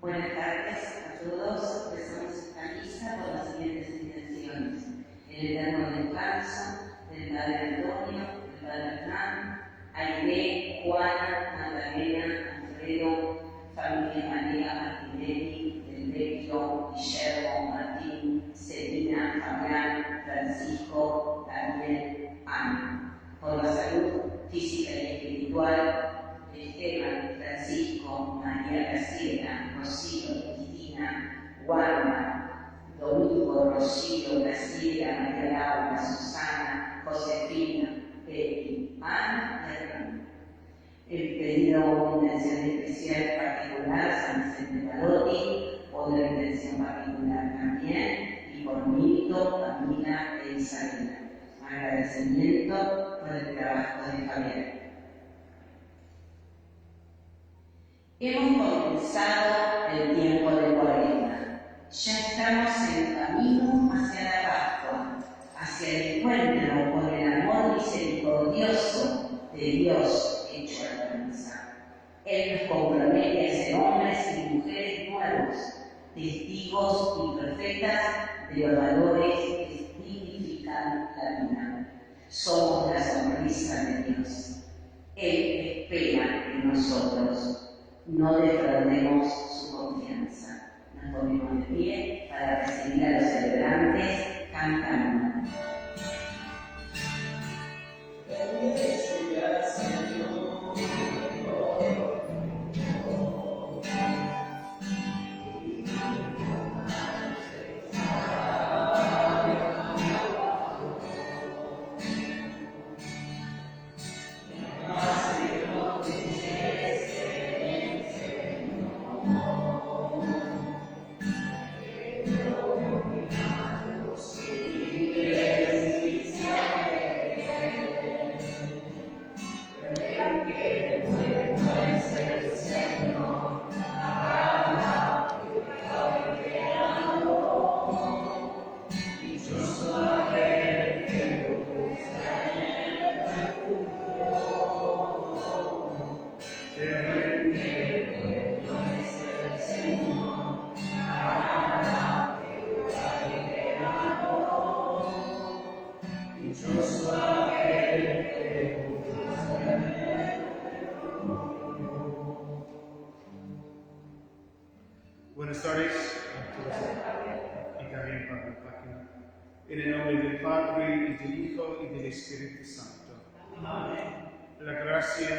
Buenas tardes a todos. Empezamos esta misa con las siguientes intenciones: el eterno descanso del Padre Antonio, del Padre Hernán, Aide, Juana, Magdalena, Alfredo, familia María Martinelli, Del Vecchio, Guillermo, Martín, Celina, Fabián, Francisco, Daniel, Ana. Por la salud física y espiritual, Esteban, Francisco, María Graciela, Rocío, Cristina, Wanda, Domingo, Rocío, Graciela, María Laura, Susana, Josefina, Betty, Ana y Hernán. El pedido una intención especial particular, San Vicente Parotti, otra intención particular también, y por Milton, Camila e Isabela. Agradecimiento por el trabajo de Javier. Hemos comenzado el tiempo de Cuaresma. Ya estamos en camino hacia la Pascua, hacia el encuentro con el amor misericordioso de Dios hecho alabanza. Él nos compromete a ser hombres y mujeres nuevos, testigos y profetas de los valores que dignifican la vida. Somos la sonrisa de Dios. Él espera en nosotros. No defraudemos su confianza. Nos ponemos de pie para recibir a los celebrantes cantando. Buenas tardes a todos y también para la página. En el nombre del Padre, y del Hijo, y del Espíritu Santo. Amén. La gracia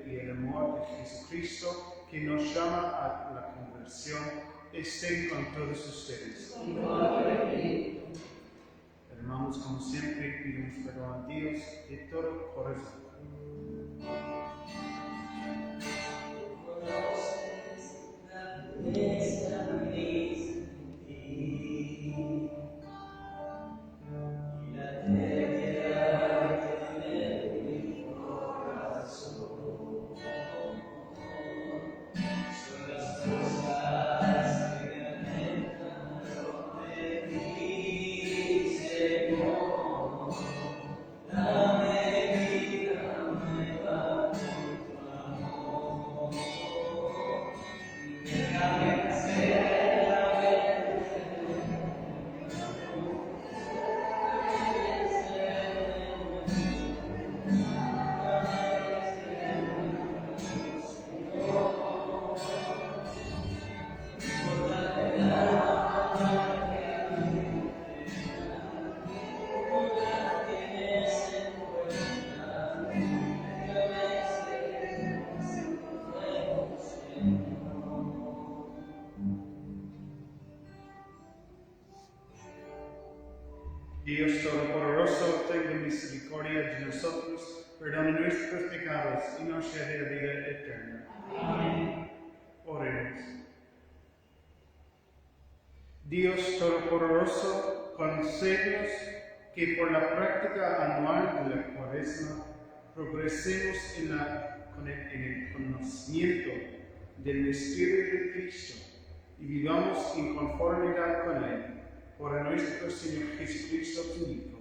y el amor de Jesucristo, que nos llama a la conversión, estén con todos ustedes. Hermanos, como siempre, pedimos perdón a Dios de todo corazón. Dios Todopoderoso, tenga misericordia de nosotros, perdona nuestros pecados y nos lleve a vida eterna. Amén. Oremos. Dios Todopoderoso, concédenos que por la práctica anual de la Cuaresma progresemos en el conocimiento del misterio de Cristo y vivamos en conformidad con Él. Por nuestro Señor Jesucristo, tu Hijo,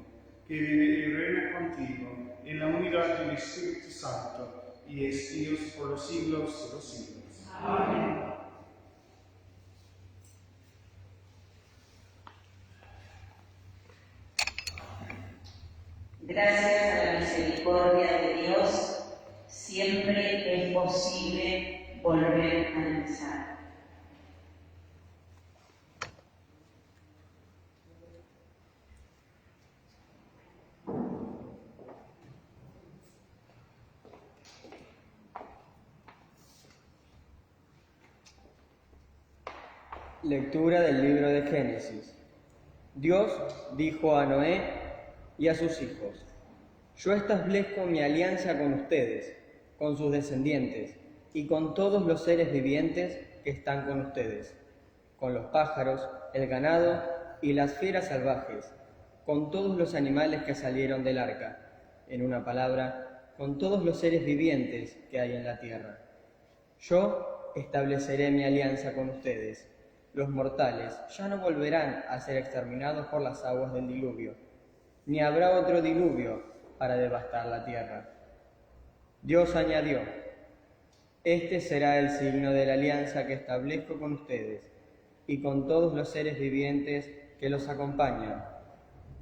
que vive y reina contigo en la unidad del Espíritu Santo y es Dios por los siglos de los siglos. Amén. Gracias a la misericordia de Dios, siempre es posible volver a empezar. Lectura del libro de Génesis. Dios dijo a Noé y a sus hijos: Yo establezco mi alianza con ustedes, con sus descendientes y con todos los seres vivientes que están con ustedes, con los pájaros, el ganado y las fieras salvajes, con todos los animales que salieron del arca, en una palabra, con todos los seres vivientes que hay en la tierra. Yo estableceré mi alianza con ustedes. Los mortales ya no volverán a ser exterminados por las aguas del diluvio, ni habrá otro diluvio para devastar la tierra. Dios añadió: Este será el signo de la alianza que establezco con ustedes y con todos los seres vivientes que los acompañan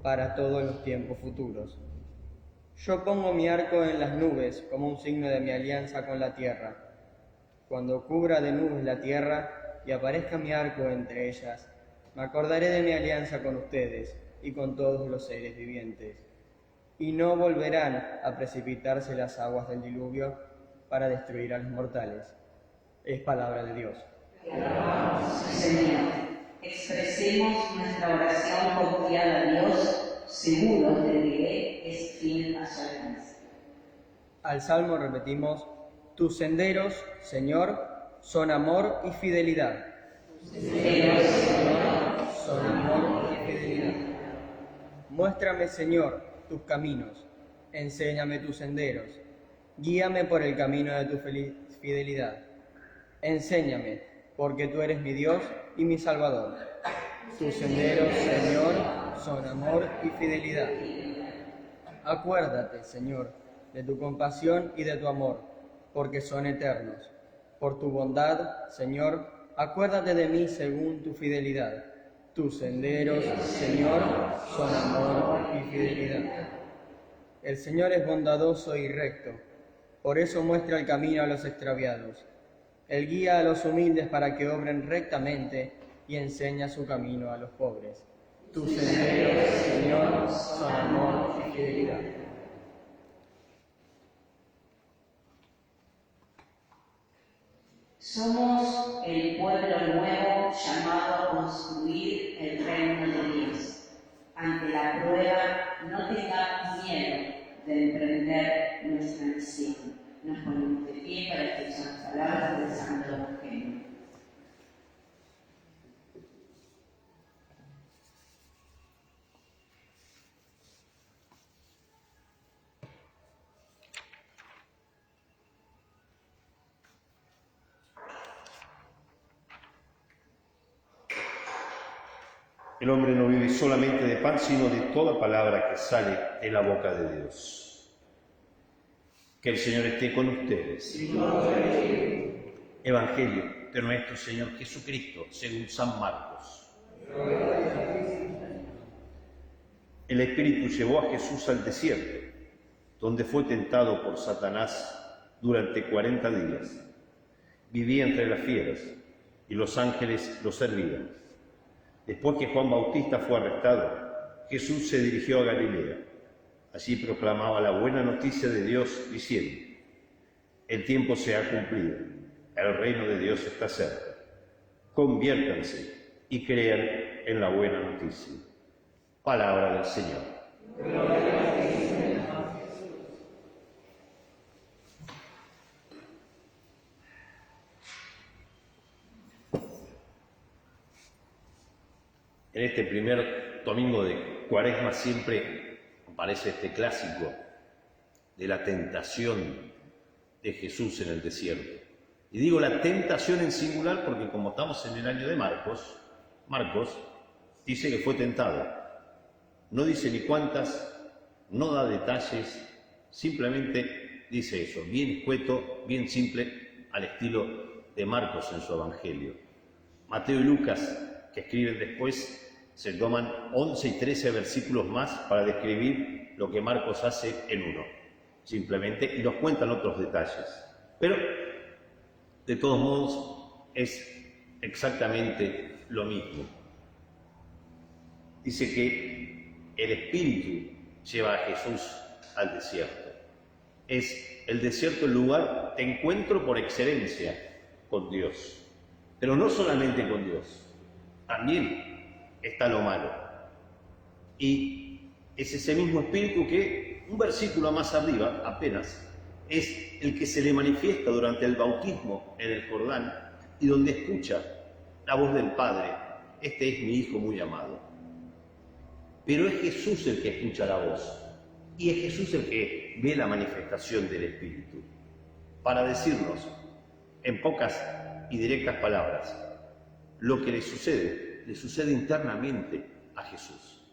para todos los tiempos futuros. Yo pongo mi arco en las nubes como un signo de mi alianza con la tierra. Cuando cubra de nubes la tierra y aparezca mi arco entre ellas, me acordaré de mi alianza con ustedes y con todos los seres vivientes. Y no volverán a precipitarse las aguas del diluvio para destruir a los mortales. Es palabra de Dios. Señor, expresemos nuestra oración confiada a Dios, seguros de que Él es fiel a su alianza. Al Salmo repetimos: Tus senderos, Señor, son amor y fidelidad. Senderos, Señor, son amor y fidelidad. Muéstrame, Señor, tus caminos, enséñame tus senderos, guíame por el camino de tu fidelidad. Enséñame, porque tú eres mi Dios y mi Salvador. Tus senderos, Señor, son amor y fidelidad. Acuérdate, Señor, de tu compasión y de tu amor, porque son eternos. Por tu bondad, Señor, acuérdate de mí según tu fidelidad. Tus senderos, Señor, son amor y fidelidad. El Señor es bondadoso y recto, por eso muestra el camino a los extraviados. Él guía a los humildes para que obren rectamente y enseña su camino a los pobres. Tus senderos, Señor, son amor y fidelidad. somos el pueblo nuevo llamado a construir el reino de Dios. Ante la prueba, no tengamos miedo de emprender nuestra misión. Nos ponemos de pie para escuchar las palabras del Santo Evangelio. El hombre no vive solamente de pan, sino de toda palabra que sale de la boca de Dios. Que el Señor esté con ustedes. Evangelio de nuestro Señor Jesucristo, según San Marcos. El Espíritu llevó a Jesús al desierto, donde fue tentado por Satanás durante 40 días. Vivía entre las fieras y los ángeles lo servían. Después que Juan Bautista fue arrestado, Jesús se dirigió a Galilea. Allí proclamaba la buena noticia de Dios diciendo: el tiempo se ha cumplido, el reino de Dios está cerca. Conviértanse y crean en la buena noticia. Palabra del Señor. En este primer domingo de Cuaresma siempre aparece este clásico de la tentación de Jesús en el desierto. Y digo la tentación en singular porque como estamos en el año de Marcos dice que fue tentado. No dice ni cuántas, no da detalles, simplemente dice eso, bien escueto, bien simple, al estilo de Marcos en su Evangelio. Mateo y Lucas, que escriben después, se toman 11 y 13 versículos más para describir lo que Marcos hace en uno, simplemente, y nos cuentan otros detalles. Pero, de todos modos, es exactamente lo mismo. Dice que el Espíritu lleva a Jesús al desierto. Es el desierto el lugar de encuentro por excelencia con Dios. Pero no solamente con Dios, también está lo malo. Y es ese mismo Espíritu que, un versículo más arriba, apenas, es el que se le manifiesta durante el bautismo en el Jordán y donde escucha la voz del Padre: este es mi Hijo muy amado. Pero es Jesús el que escucha la voz y es Jesús el que ve la manifestación del Espíritu para decirnos, en pocas y directas palabras, lo que le sucede internamente a Jesús.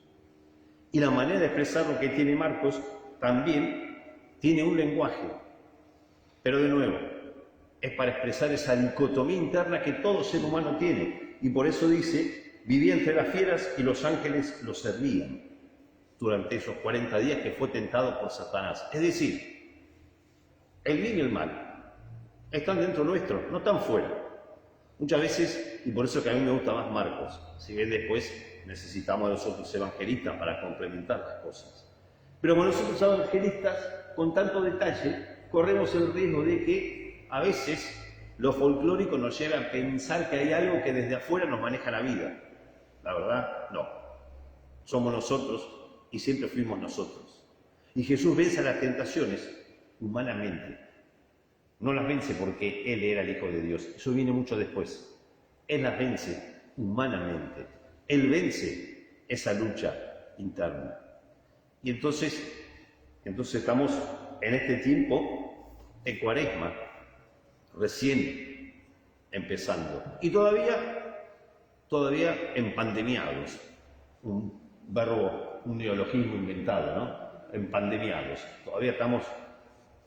Y la manera de expresar lo que tiene Marcos también tiene un lenguaje, pero de nuevo, es para expresar esa dicotomía interna que todo ser humano tiene, y por eso dice: vivía entre las fieras y los ángeles lo servían durante esos 40 días que fue tentado por Satanás. Es decir, el bien y el mal están dentro nuestro, no están fuera. Muchas veces, y por eso que a mí me gusta más Marcos, si bien después necesitamos de los otros evangelistas para complementar las cosas. Pero con los otros evangelistas, con tanto detalle, corremos el riesgo de que a veces lo folclórico nos lleva a pensar que hay algo que desde afuera nos maneja la vida. La verdad, no. Somos nosotros y siempre fuimos nosotros. Y Jesús vence las tentaciones humanamente. No las vence porque Él era el Hijo de Dios. Eso viene mucho después. Él las vence humanamente. Él vence esa lucha interna. Y entonces estamos en este tiempo de Cuaresma, recién empezando. Y todavía empandemiados. Un verbo, un neologismo inventado, ¿no? Empandemiados. Todavía estamos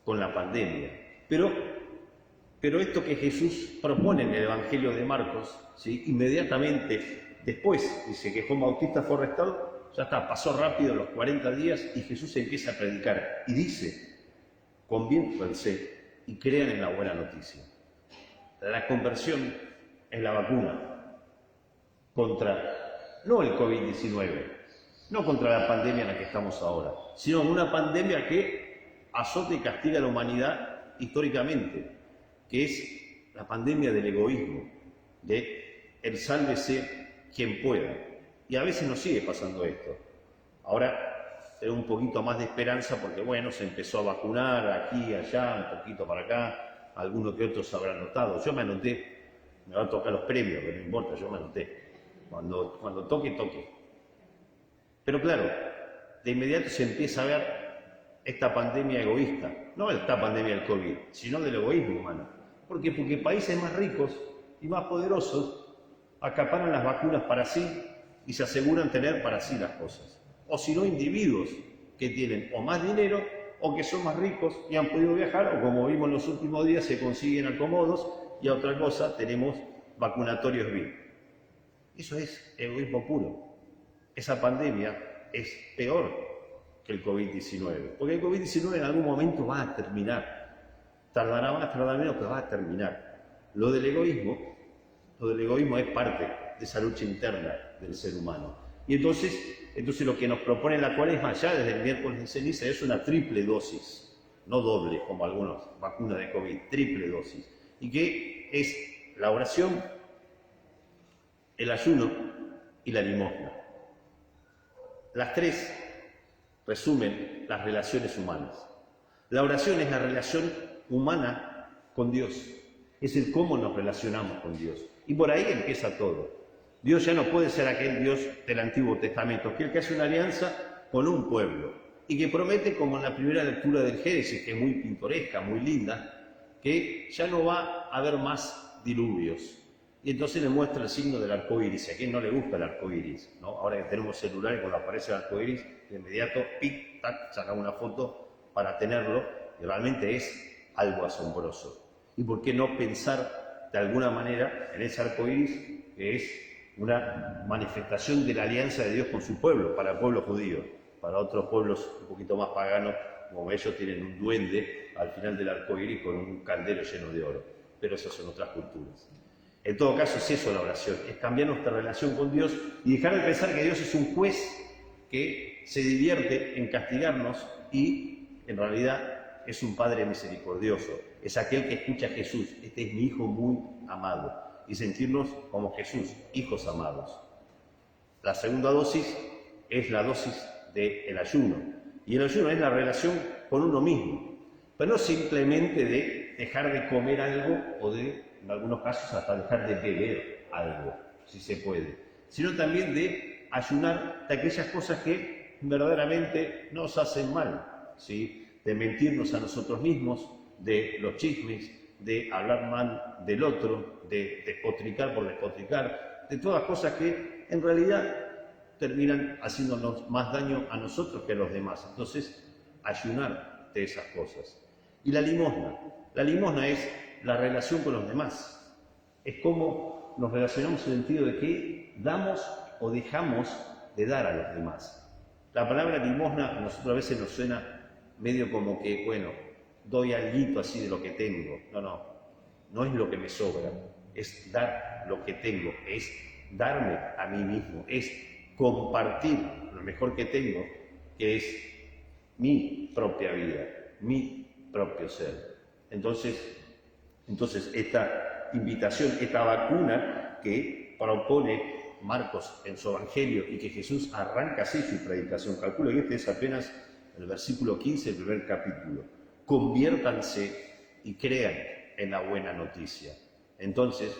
con la pandemia. Pero esto que Jesús propone en el Evangelio de Marcos, ¿sí? Inmediatamente después, dice que Juan Bautista fue arrestado, ya está, pasó rápido los 40 días y Jesús empieza a predicar y dice: conviértanse y crean en la buena noticia. La conversión es la vacuna contra, no el COVID-19, no contra la pandemia en la que estamos ahora, sino una pandemia que azota y castiga a la humanidad históricamente, que es la pandemia del egoísmo, de el sálvese quien pueda. Y a veces nos sigue pasando esto. Ahora tengo un poquito más de esperanza porque, bueno, se empezó a vacunar aquí, allá, un poquito para acá, algunos que otros habrán notado. Yo me anoté, me van a tocar los premios, pero no importa, yo me anoté. Cuando toque. Pero claro, de inmediato se empieza a ver esta pandemia egoísta, no esta pandemia del COVID, sino del egoísmo humano. ¿Por qué? Porque países más ricos y más poderosos acaparan las vacunas para sí y se aseguran tener para sí las cosas. O si no, individuos que tienen o más dinero o que son más ricos y han podido viajar, o como vimos en los últimos días, se consiguen acomodos, y a otra cosa tenemos vacunatorios VIP. Eso es egoísmo puro. Esa pandemia es peor que el COVID-19, porque el COVID-19 en algún momento va a terminar. Tardará más, tardará menos, pero va a terminar. Lo del egoísmo es parte de esa lucha interna del ser humano. Y entonces lo que nos propone la Cuaresma ya desde el miércoles de ceniza es una triple dosis, no doble como algunas vacunas de COVID, triple dosis. Y que es la oración, el ayuno y la limosna. Las tres resumen las relaciones humanas. La oración es la relación humana con Dios, es el cómo nos relacionamos con Dios. Y por ahí empieza todo. Dios ya no puede ser aquel Dios del Antiguo Testamento, aquel que hace una alianza con un pueblo y que promete, como en la primera lectura del Génesis, que es muy pintoresca, muy linda, que ya no va a haber más diluvios. Y entonces le muestra el signo del arco iris. A quien no le gusta el arco iris, ¿no? Ahora que tenemos celulares, cuando aparece el arco iris, de inmediato, pic, tac, sacamos una foto para tenerlo, y realmente es algo asombroso. ¿Y por qué no pensar de alguna manera en ese arco iris, que es una manifestación de la alianza de Dios con su pueblo, para el pueblo judío. Para otros pueblos un poquito más paganos, como ellos, tienen un duende al final del arco iris con un caldero lleno de oro, pero esas son otras culturas. En todo caso es eso la oración, es cambiar nuestra relación con Dios y dejar de pensar que Dios es un juez que se divierte en castigarnos y en realidad es un Padre misericordioso, es aquel que escucha a Jesús, este es mi Hijo muy amado, y sentirnos como Jesús, hijos amados. La segunda dosis es la dosis del ayuno, y el ayuno es la relación con uno mismo, pero no simplemente de dejar de comer algo o de, en algunos casos, hasta dejar de beber algo, si se puede, sino también de ayunar de aquellas cosas que verdaderamente nos hacen mal, ¿sí? De mentirnos a nosotros mismos, de los chismes, de hablar mal del otro, de despotricar por despotricar, de todas cosas que en realidad terminan haciéndonos más daño a nosotros que a los demás. Entonces, ayunar de esas cosas. Y la limosna es la relación con los demás. Es como nos relacionamos en el sentido de que damos o dejamos de dar a los demás. La palabra limosna a nosotros a veces nos suena medio como que, bueno, doy alguito así de lo que tengo. No es lo que me sobra, es dar lo que tengo, es darme a mí mismo, es compartir lo mejor que tengo, que es mi propia vida, mi propio ser. Entonces esta invitación, esta vacuna que propone Marcos en su Evangelio y que Jesús arranca así su predicación, calculo que este es apenas el versículo 15 del primer capítulo, conviértanse y crean en la buena noticia. Entonces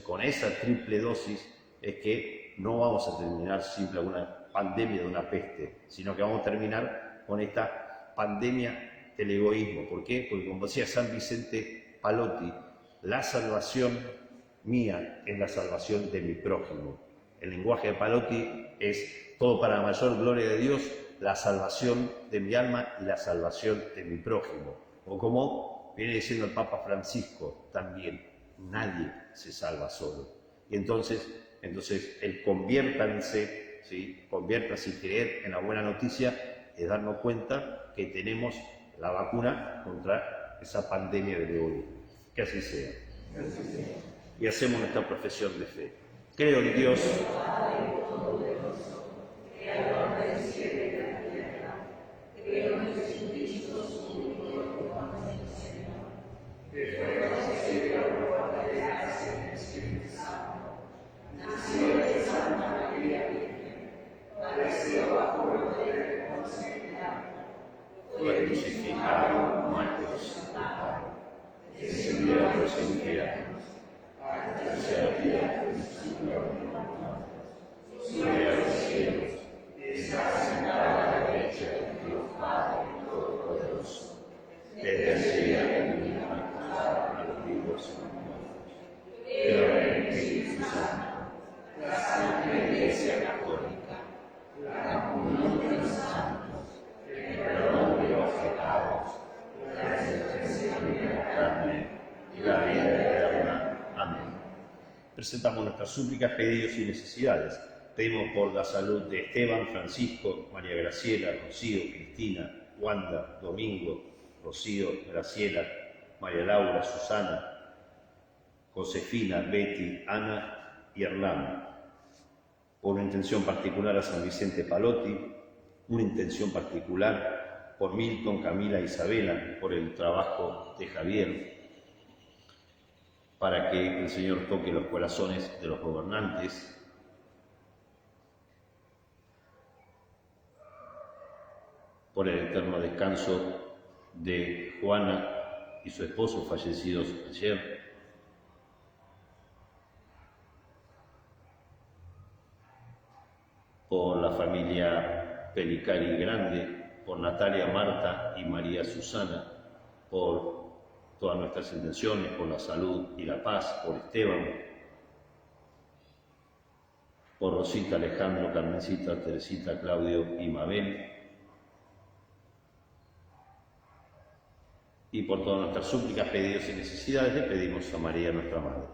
con esa triple dosis es que no vamos a terminar simple una pandemia de una peste, sino que vamos a terminar con esta pandemia del egoísmo. ¿Por qué? Porque, como decía San Vicente Palotti, la salvación mía es la salvación de mi prójimo. El lenguaje de Palotti es todo para la mayor gloria de Dios, la salvación de mi alma y la salvación de mi prójimo. O como viene diciendo el Papa Francisco también, nadie se salva solo. Y entonces el conviértanse, ¿sí? Conviértanse y creer en la buena noticia es darnos cuenta que tenemos la vacuna contra esa pandemia del egoísmo. Que así sea. Y hacemos nuestra profesión de fe. Creo en Dios, fue crucificado, muerto, sepultado, descendió a los infiernos, tercer día sube a los cielos, está sentado a la derecha de Dios Padre Todopoderoso, desde el cielo a los vivos y los muertos. Creo en el Espíritu Santo, la Santa Iglesia Católica, la comunión de los santos, el perdón de los pecados, la resurrección de la carne y la vida eterna. Amén. Presentamos nuestras súplicas, pedidos y necesidades. Pedimos por la salud de Esteban, Francisco, María Graciela, Rocío, Cristina, Wanda, Domingo, Rocío, Graciela, María Laura, Susana, Josefina, Betty, Ana y Hernán. Por una intención particular a San Vicente Palotti, una intención particular por Milton, Camila e Isabela, por el trabajo de Javier, para que el Señor toque los corazones de los gobernantes, por el eterno descanso de Juana y su esposo fallecidos ayer, por la familia Pelicari Grande, por Natalia, Marta y María Susana, por todas nuestras intenciones, por la salud y la paz, por Esteban, por Rosita, Alejandro, Carmencita, Teresita, Claudio y Mabel, y por todas nuestras súplicas, pedidos y necesidades le pedimos a María nuestra Madre.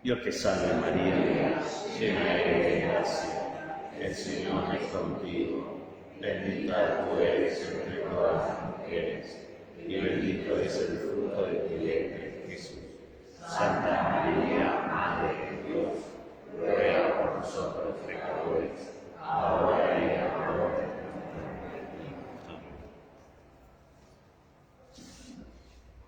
Dios te salve María, llena eres de gracia, el Señor es contigo, bendita tú eres entre todas las mujeres, y bendito es el fruto de tu vientre, Jesús. Santa María, Madre de Dios, ruega por nosotros pecadores, ahora y en la hora de nuestra muerte.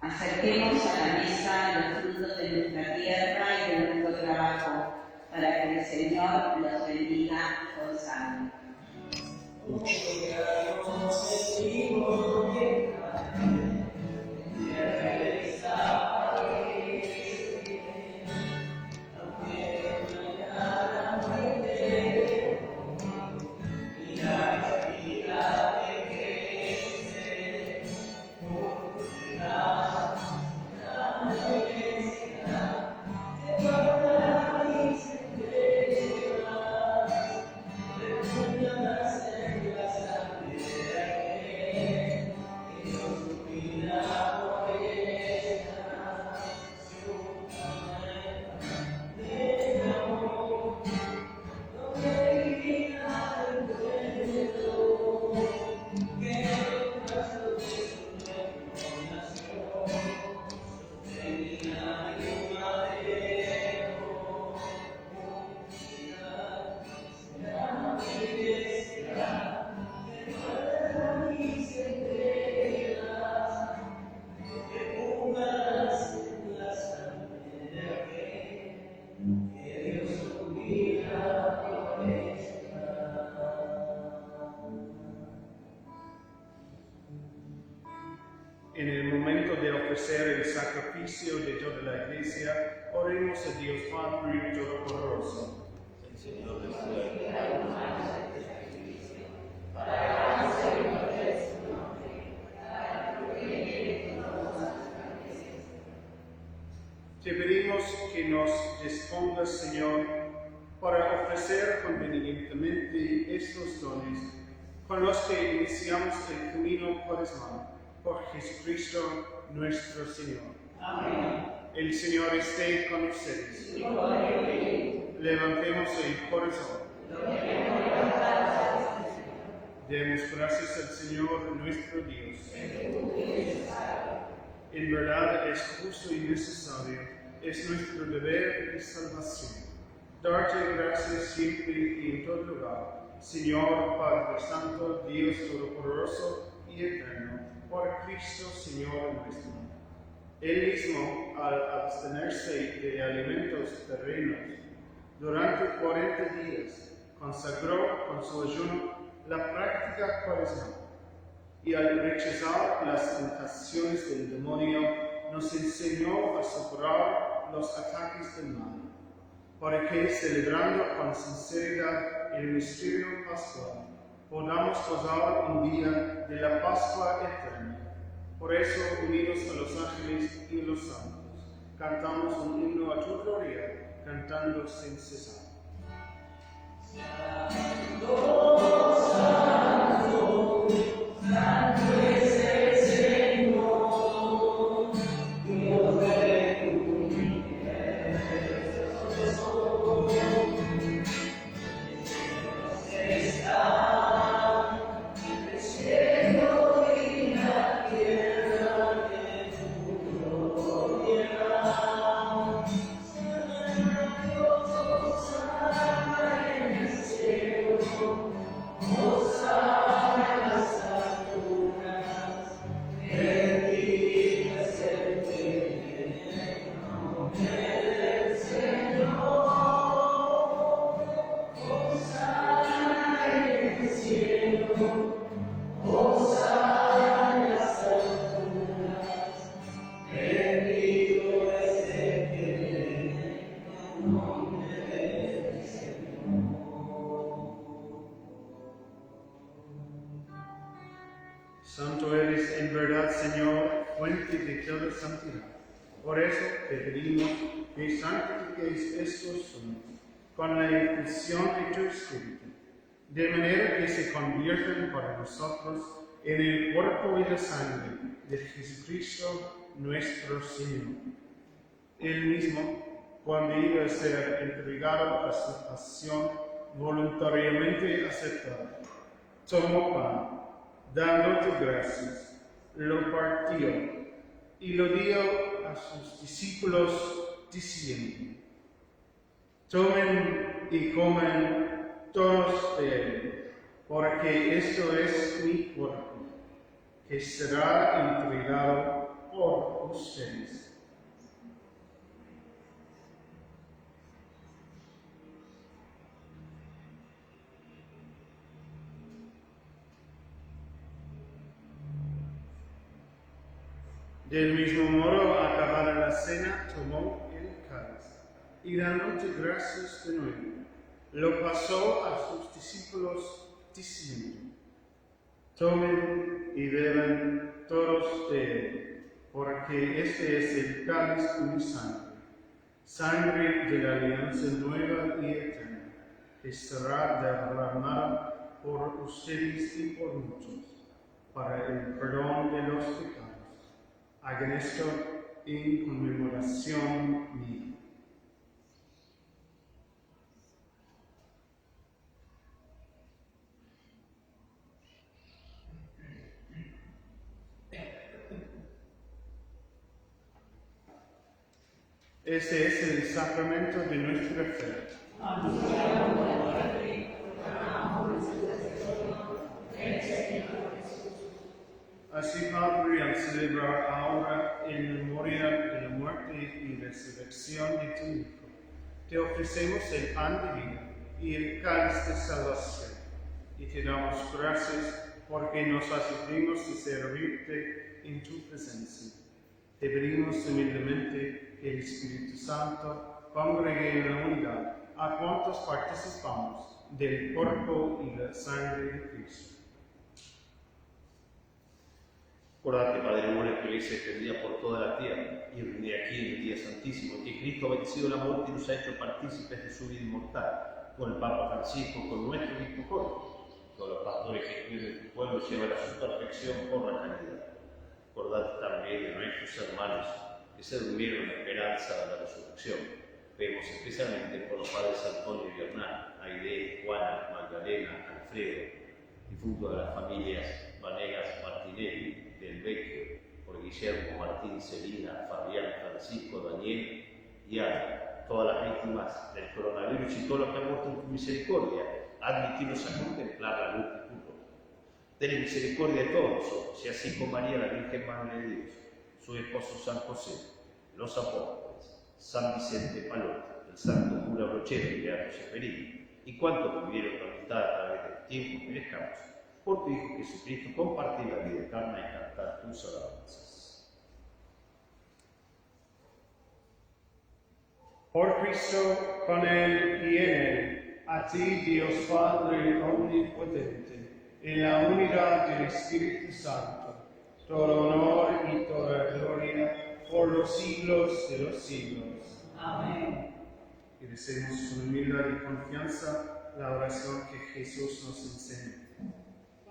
Acerquemos a la mesa los frutos de nuestra tierra y de nuestro trabajo, para que el Señor los bendiga con salud. En el momento de ofrecer el sacrificio de toda la Iglesia, oremos a Dios Padre Todopoderoso. El Señor recibe Te pedimos que nos dispongas, Señor, para ofrecer convenientemente estos dones con los que iniciamos el camino cuaresmal, por Jesucristo nuestro Señor. Amén. El Señor esté con ustedes. Levantemos el corazón. Demos gracias al Señor nuestro Dios. En verdad es justo y necesario, es nuestro deber y salvación. Darte gracias siempre y en todo lugar, Señor Padre Santo, Dios Todopoderoso y Eterno, por Cristo Señor nuestro. Él mismo, al abstenerse de alimentos terrenos, durante 40 días, consagró con su ayuno la práctica cuaresmal, y al rechazar las tentaciones del demonio, nos enseñó a superar los ataques del mal, para que, celebrando con sinceridad el misterio pascual, podamos gozar un día de la Pascua eterna. Por eso, unidos a los ángeles y los santos, cantamos un himno a tu gloria, cantando sin cesar. Santo eres en verdad, Señor, fuente de toda santidad. Por eso te pedimos que santifiques estos dones con la infusión de tu Espíritu, de manera que se conviertan para nosotros en el cuerpo y la sangre de Jesucristo nuestro Señor. Él mismo, cuando iba a ser entregado a su pasión voluntariamente aceptada, tomó pan, dándote gracias, lo partió y lo dio a sus discípulos diciendo: tomen y comen todos de él, porque esto es mi cuerpo, que será entregado por ustedes. Del mismo modo, acabada la cena, tomó el cáliz y dándote gracias de nuevo, lo pasó a sus discípulos diciendo: tomen y beban todos de él, porque este es el cáliz de mi sangre, sangre de la alianza nueva y eterna, que será derramada por ustedes y por muchos, para el perdón de los pecados. Hagan esto en conmemoración mía. Este es el sacramento de nuestra fe. Así, Padre, al celebrar ahora en memoria de la muerte y resurrección de tu Hijo, te ofrecemos el pan de vida y el cáliz de salvación, y te damos gracias porque nos haces dignos de servirte en tu presencia. Te pedimos humildemente que el Espíritu Santo congregue en la unidad a cuantos participamos del cuerpo y la sangre de Cristo. Acordate, Padre bueno, que la Iglesia extendida por toda la tierra y reunida aquí en el día santísimo, que Cristo ha vencido la muerte y nos ha hecho partícipes de su vida inmortal, con el Papa Francisco, con nuestro obispo Jorge, con los pastores que cuiden tu pueblo, llevan a su perfección por la caridad. Acordate también de nuestros hermanos que se durmieron en la esperanza de la resurrección. Vemos especialmente por los padres Antonio y Hernán, Aide, Juana, Magdalena, Alfredo, difuntos de las familias Vanegas, Martinelli, del Vecchio, por Guillermo, Martín, Celina, Fabián, Francisco, Daniel y Ana, todas las víctimas del coronavirus y todos los que han muerto en tu misericordia, admitidos a contemplar la luz de tu rostro. Ten misericordia de todos nosotros, y así con María, la Virgen Madre de Dios, su esposo San José, los apóstoles, San Vicente Palote, el santo cura Brochero y Beato Seferino, y cuantos vivieron con amistad a través del tiempo que dejamos, por tu Hijo Jesucristo, compartir la vida eterna y cantar tus alabanzas. Por Cristo, con Él y en Él, a ti, Dios Padre omnipotente, en la unidad del Espíritu Santo, todo honor y toda gloria por los siglos de los siglos. Amén. Y deseemos con humildad y confianza la oración que Jesús nos enseña.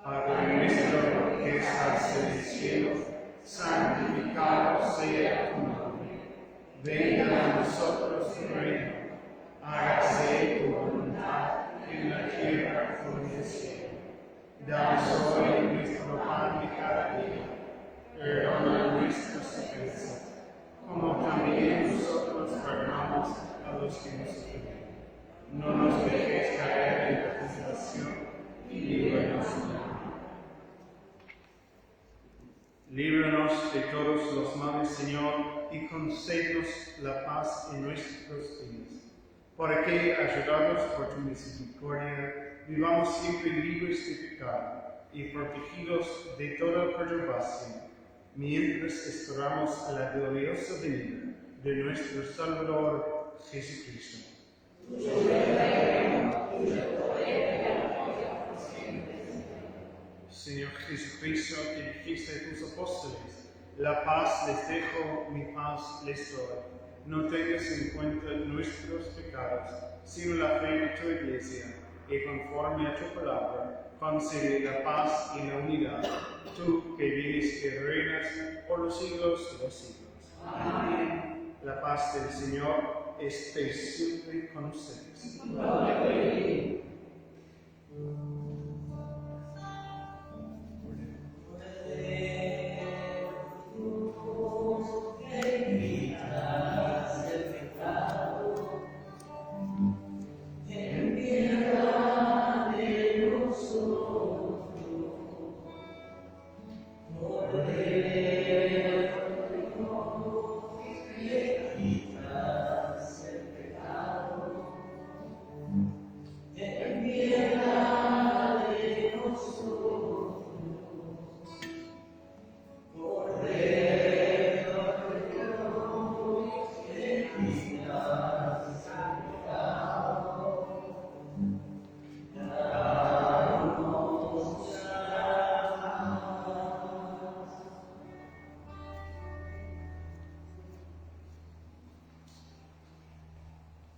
Padre nuestro que estás en el cielo, santificado sea tu nombre. Venga a nosotros tu reino. Hágase tu voluntad en la tierra como en el cielo. Danos hoy nuestro pan de cada día. Perdona nuestras ofensas, como también nosotros perdonamos a los que nos ofenden. No nos dejes caer en la tentación y líbranos del mal. Líbranos de todos los males, Señor, y concédenos la paz en nuestros días, para que, ayudados por tu misericordia, vivamos siempre libres de pecado y protegidos de toda perturbación, mientras esperamos a la gloriosa venida de nuestro Salvador Jesucristo. Señor Jesucristo, que dijiste a tus apóstoles: la paz les dejo, mi paz les doy. No tengas en cuenta nuestros pecados, sino la fe de tu Iglesia, y conforme a tu palabra, concede la paz y la unidad, tú que vives y reinas por los siglos de los siglos. Amén. La paz del Señor esté siempre con ustedes.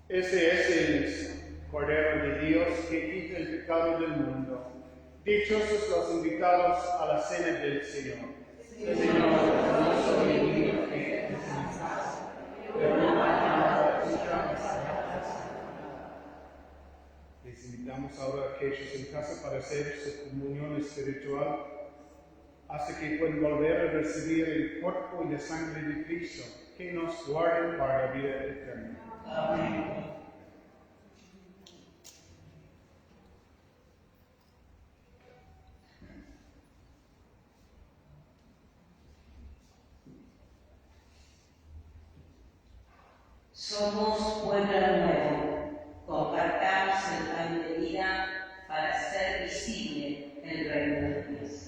Ese es el Cordero de Dios que quita el pecado del mundo. Dichosos los invitados a la cena del Señor. Señor, no soy digno que entres en mi casa, pero una palabra tuya bastará. Les invitamos ahora a aquellos en casa para hacer su comunión espiritual, hasta que puedan volver a recibir el cuerpo y la sangre de Cristo, que nos guarden para la vida eterna. Amén. Somos pueblo nuevo, compartamos el pan de vida para hacer visible el reino de Dios.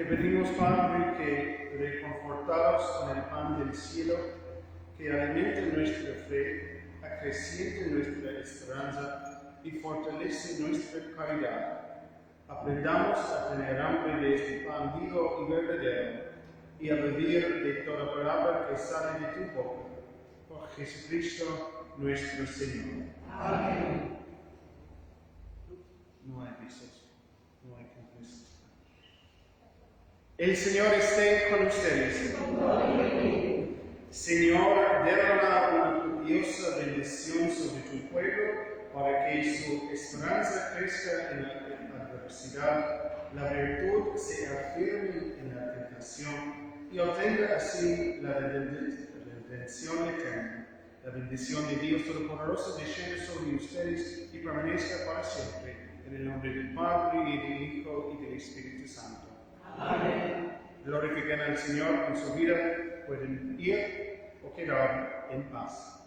Te pedimos, Padre, que reconfortados con el pan del cielo, que alimente nuestra fe, acreciente nuestra esperanza y fortalece nuestra caridad. Aprendamos a tener hambre de este pan vivo y verdadero y a beber de toda palabra que sale de tu boca. Por Jesucristo nuestro Señor. Amén. No hay besos, no hay compromisos. El Señor esté con ustedes. Señor, derrama una copiosa bendición sobre tu pueblo para que su esperanza crezca en la adversidad, la virtud se afirme en la tentación y obtenga así la redención eterna. La bendición de Dios Todopoderoso descienda sobre ustedes y permanezca para siempre. En el nombre del Padre, y del Hijo, y del Espíritu Santo. Amén. Glorifiquen al Señor en su vida, pueden ir o quedar en paz.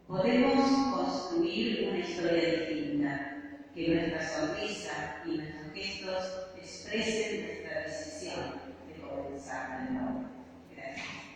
Podemos construir una historia distinta, que nuestra sonrisa y nuestros gestos expresen nuestra decisión de comenzar de nuevo. Gracias.